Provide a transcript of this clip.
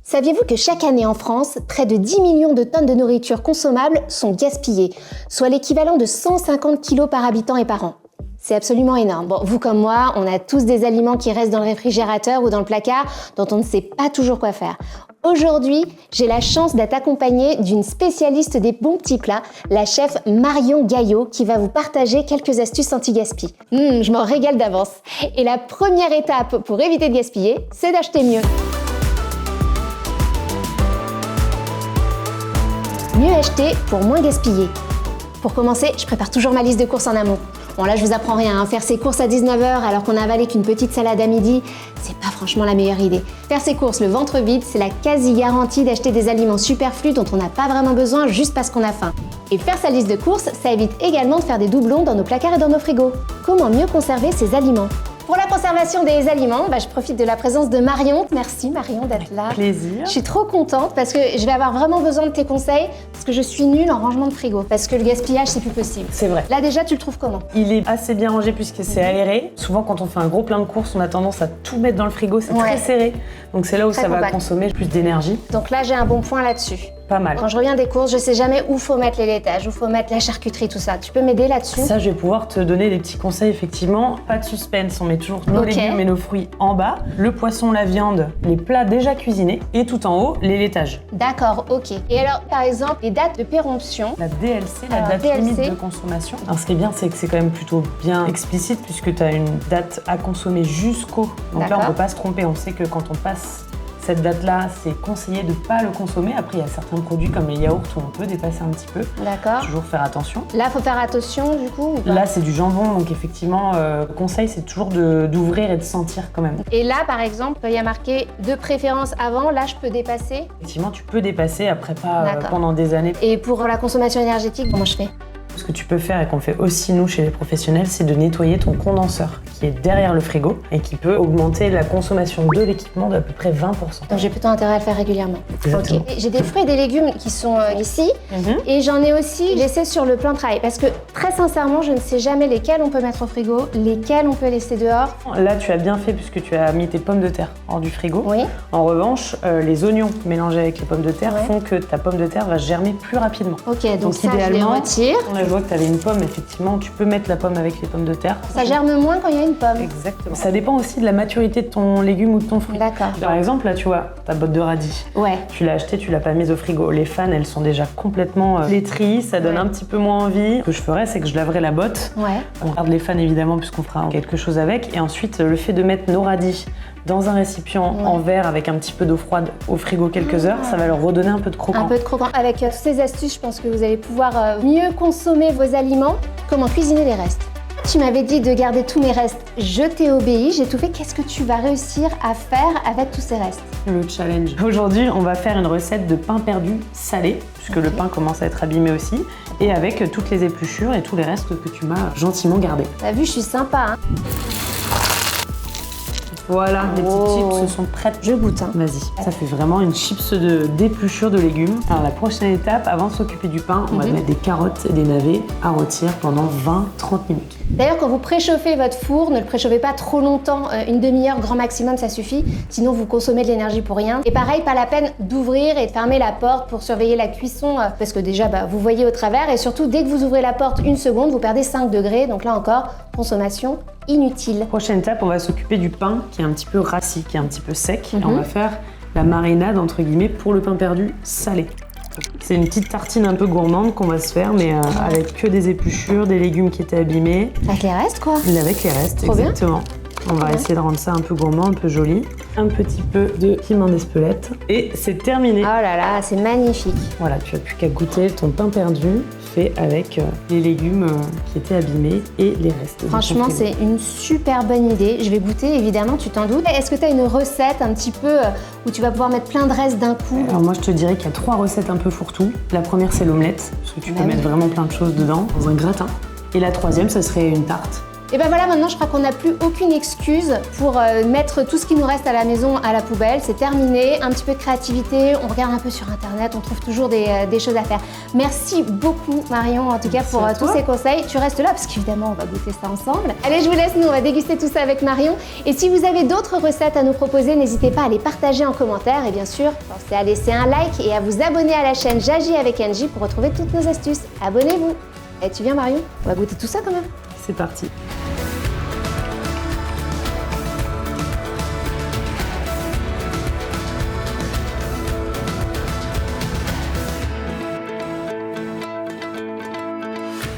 Saviez-vous que chaque année en France, près de 10 millions de tonnes de nourriture consommable sont gaspillées, soit l'équivalent de 150 kilos par habitant et par an? C'est absolument énorme. Bon, vous comme moi, on a tous des aliments qui restent dans le réfrigérateur ou dans le placard dont on ne sait pas toujours quoi faire. Aujourd'hui, j'ai la chance d'être accompagnée d'une spécialiste des bons petits plats, la chef Marion Gaillot, qui va vous partager quelques astuces anti-gaspi. Je m'en régale d'avance. Et la première étape pour éviter de gaspiller, c'est d'acheter mieux. Mieux acheter pour moins gaspiller. Pour commencer, je prépare toujours ma liste de courses en amont. Bon là, je vous apprends rien, Faire ses courses à 19h alors qu'on a avalé qu'une petite salade à midi, c'est pas franchement la meilleure idée. Faire ses courses le ventre vide, c'est la quasi-garantie d'acheter des aliments superflus dont on n'a pas vraiment besoin juste parce qu'on a faim. Et faire sa liste de courses, ça évite également de faire des doublons dans nos placards et dans nos frigos. Comment mieux conserver ces aliments ? Pour la conservation des aliments, je profite de la présence de Marion. Merci Marion d'être là. Plaisir. Je suis trop contente parce que je vais avoir vraiment besoin de tes conseils parce que je suis nulle en rangement de frigo. Parce que le gaspillage, c'est plus possible. C'est vrai. Là déjà, tu le trouves comment? Il est assez bien rangé puisque c'est aéré. Souvent, quand on fait un gros plein de courses, on a tendance à tout mettre dans le frigo. C'est très serré. Donc c'est là où très ça compact. va consommer plus d'énergie. Donc là, j'ai un bon point là-dessus. Pas mal. Quand je reviens des courses, je sais jamais où faut mettre les laitages, où faut mettre la charcuterie, tout ça. Tu peux m'aider là-dessus? Ça, je vais pouvoir te donner des petits conseils, effectivement. Pas de suspense, on met toujours nos légumes et nos fruits en bas, le poisson, la viande, les plats déjà cuisinés, et tout en haut, les laitages. D'accord, ok. Et alors, par exemple, les dates de péremption? La DLC, la date limite de consommation. Alors, ce qui est bien, c'est que c'est quand même plutôt bien explicite, puisque tu as une date à consommer jusqu'au. Donc là, on ne peut pas se tromper. On sait que quand on passe cette date-là, c'est conseillé de ne pas le consommer. Après, il y a certains produits comme les yaourts où on peut dépasser un petit peu. D'accord. Toujours faire attention. Là, il faut faire attention du coup ou pas? Là, c'est du jambon, donc effectivement, le conseil, c'est toujours d'ouvrir et de sentir quand même. Et là, par exemple, il y a marqué de préférence avant. Là, je peux dépasser? Effectivement, tu peux dépasser, après pas pendant des années. Et pour la consommation énergétique, comment je fais? Ce que tu peux faire et qu'on fait aussi nous chez les professionnels, c'est de nettoyer ton condenseur qui est derrière le frigo et qui peut augmenter la consommation de l'équipement d'à peu près 20%. Donc j'ai plutôt intérêt à le faire régulièrement. Exactement. Ok. J'ai des fruits et des légumes qui sont ici et j'en ai aussi laissé sur le plan de travail parce que très sincèrement, je ne sais jamais lesquels on peut mettre au frigo, lesquels on peut laisser dehors. Là, tu as bien fait puisque tu as mis tes pommes de terre hors du frigo. Oui. En revanche, les oignons mélangés avec les pommes de terre font que ta pomme de terre va germer plus rapidement. Ok, donc ça, idéalement, je les retire. Je vois que tu avais une pomme, effectivement, tu peux mettre la pomme avec les pommes de terre. Ça germe moins quand il y a une pomme. Exactement. Ça dépend aussi de la maturité de ton légume ou de ton fruit. D'accord. Par exemple, là, tu vois, ta botte de radis. Ouais. Tu l'as achetée, tu l'as pas mise au frigo. Les fans, elles sont déjà complètement flétries, ça donne un petit peu moins envie. Ce que je ferais, c'est que je laverais la botte. Ouais. On garde les fans, évidemment, puisqu'on fera quelque chose avec. Et ensuite, le fait de mettre nos radis dans un récipient en verre avec un petit peu d'eau froide au frigo quelques heures, ça va leur redonner un peu de croquant. Un peu de croquant. Avec toutes ces astuces, je pense que vous allez pouvoir mieux consommer vos aliments. Comment cuisiner les restes? Tu m'avais dit de garder tous mes restes. Je t'ai obéi, j'ai tout fait. Qu'est-ce que tu vas réussir à faire avec tous ces restes? Le challenge. Aujourd'hui, on va faire une recette de pain perdu salé, puisque le pain commence à être abîmé aussi, et avec toutes les épluchures et tous les restes que tu m'as gentiment gardés. T'as vu, je suis sympa, hein? Voilà, les petites chips sont prêtes. Je goûte. Vas-y, ça fait vraiment une chips d'épluchure de légumes. Alors la prochaine étape, avant de s'occuper du pain, on va mettre des carottes et des navets à rôtir pendant 20-30 minutes. D'ailleurs, quand vous préchauffez votre four, ne le préchauffez pas trop longtemps, une demi-heure grand maximum, ça suffit. Sinon, vous consommez de l'énergie pour rien. Et pareil, pas la peine d'ouvrir et de fermer la porte pour surveiller la cuisson, parce que déjà, vous voyez au travers. Et surtout, dès que vous ouvrez la porte une seconde, vous perdez 5 degrés. Donc là encore, consommation inutile. Prochaine étape, on va s'occuper du pain qui est un petit peu rassis, qui est un petit peu sec. Et on va faire la marinade, entre guillemets, pour le pain perdu salé. C'est une petite tartine un peu gourmande qu'on va se faire, mais avec que des épluchures, des légumes qui étaient abîmés. Avec les restes, quoi. Avec les restes, trop exactement. Bien. On va essayer de rendre ça un peu gourmand, un peu joli. Un petit peu de piment d'Espelette. Et c'est terminé. Oh là là, c'est magnifique. Voilà, tu n'as plus qu'à goûter ton pain perdu fait avec les légumes qui étaient abîmés et les restes. Franchement, c'est une super bonne idée. Je vais goûter, évidemment, tu t'en doutes. Est-ce que tu as une recette un petit peu où tu vas pouvoir mettre plein de restes d'un coup? Alors moi, je te dirais qu'il y a 3 recettes un peu fourre-tout. La première, c'est l'omelette, parce que tu peux mettre vraiment plein de choses dedans, dans un gratin. Et la troisième, ça serait une tarte. Et ben voilà, maintenant je crois qu'on n'a plus aucune excuse pour mettre tout ce qui nous reste à la maison à la poubelle. C'est terminé, un petit peu de créativité, on regarde un peu sur internet, on trouve toujours des choses à faire. Merci beaucoup Marion en tout cas pour tous ces conseils. Tu restes là parce qu'évidemment on va goûter ça ensemble. Allez, je vous laisse, nous on va déguster tout ça avec Marion. Et si vous avez d'autres recettes à nous proposer, n'hésitez pas à les partager en commentaire. Et bien sûr, pensez à laisser un like et à vous abonner à la chaîne J'agis avec Angie pour retrouver toutes nos astuces. Abonnez-vous. Et tu viens Marion? On va goûter tout ça quand même. C'est parti.